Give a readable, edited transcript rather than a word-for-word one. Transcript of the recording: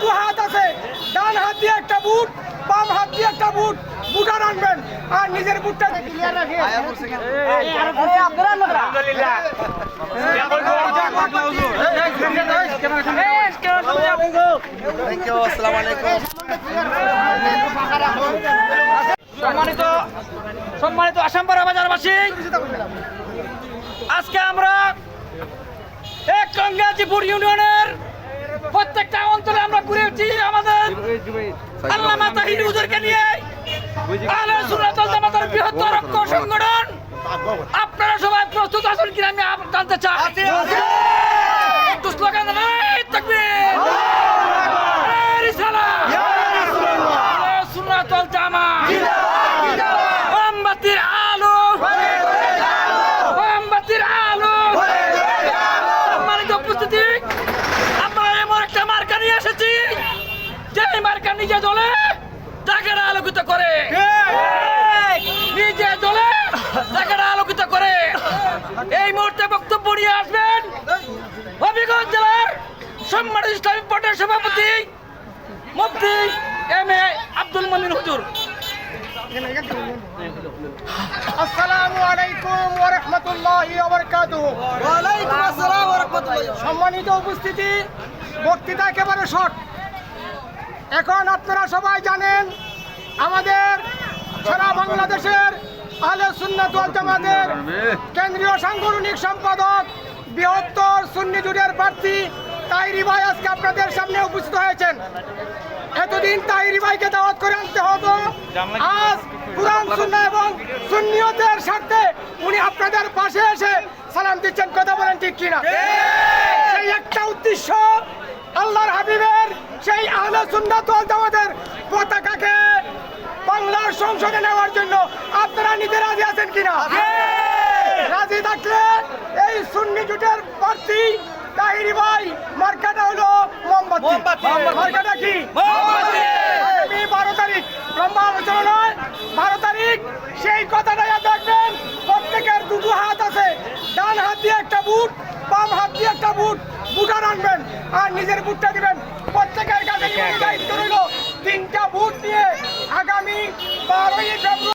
দুটো হাত আছে, ডান হাত দিয়ে একটা বুট, বাম হাত দিয়ে একটা বুট, বুটা রাখবেন আর নিজের বুটটা ক্লিয়ার রাখেন। সম্মানিত আসামপাড়া বাজারবাসী, আজকে আমরা এক গাজীপুর ইউনিয়নের প্রত্যেকটা অঞ্চলে আমরা ঘুরেছি আমাদের আল্লামা তাহির হুজুরকে নিয়ে। আহলে সুন্নাত ওয়াল জামাতের বৃহত্তর ঐক্য সংগঠন। আপনারা সবাই প্রস্তুত আছেন কিনা আমি জানতে চাই। একটু স্লোগান দেন, এই তাকবীর, এই রিসালাত, আহলে সুন্নাত ওয়াল জামাত, মোমবাতির আলো, মোমবাতির আলো। সম্মানিত উপস্থিতি, আমরা এমন একটা মার্কা নিয়ে এসেছি যে মার্কা নিজে জ্বলে তাকে আলোকিত করে, নিজে জ্বলে তাকে আলোকিত করে। এই মুহূর্তে বক্তব্য নিয়ে আসবেন হবিগঞ্জ জেলার সম্মানিত ইসলামী বোর্ডের সভাপতি মুফতি এম.এ. আব্দুল মমিন হুজুর। আসসালামু আলাইকুম ওয়া রাহমাতুল্লাহি ওয়া বারাকাতুহু। ওয়া আলাইকুম আসসালাম ওয়া রাহমাতুল্লাহি। সম্মানিত উপস্থিতি, বক্তৃতা একেবারে শর্ট। এখন আপনারা সবাই জানেন আমাদের সারা বাংলাদেশের আহলে সুন্নাত ওয়াল জামাতের কেন্দ্রীয় সাংগঠনিক সম্পাদক বৃহত্তর সুন্নি জোটের প্রার্থী তাহিরি ভাই আজকে আপনাদের সামনে উপস্থিত হয়েছেন। এতদিন তাহিরি ভাইকে দাওয়াত করে আনতে হতো, আজ কুরআন সুন্নাহ এবং সুন্নিয়তের স্বার্থে উনি আপনাদের পাশে এসে সালাম দিচ্ছেন। কথা বলেন ঠিক কিনা? সেই একটা উদ্দেশ্য, আল্লাহর হাবিবের সেই আহলে সুন্নাত ওয়াল জামাতের পতাকাকে বাংলার সংসদে নেওয়ার জন্য আপনারা নিজে রাজি আছেন কিনা? রাজি থাকলে এই সুন্নি জোটের প্রার্থী তাহিরি ভাই মার্কাটা হলো মোমবাতি। মার্কাটা কি? আগামী 12 তারিখ, লম্বা আলোচনা নয়, 12 তারিখ সেই কথাটা ইয়াদ রাখবেন। প্রত্যেকের দুটো হাত আছে, ডান হাত দিয়ে একটা বুট, বাম হাত দিয়ে একটা বুট, বুটা রাখবেন আর নিজের বুটটা দিবেন। প্রত্যেকের কাছে দায়িত্ব রইল 3টা বুট নিয়ে আগামী 12ই ফেব্রুয়ারি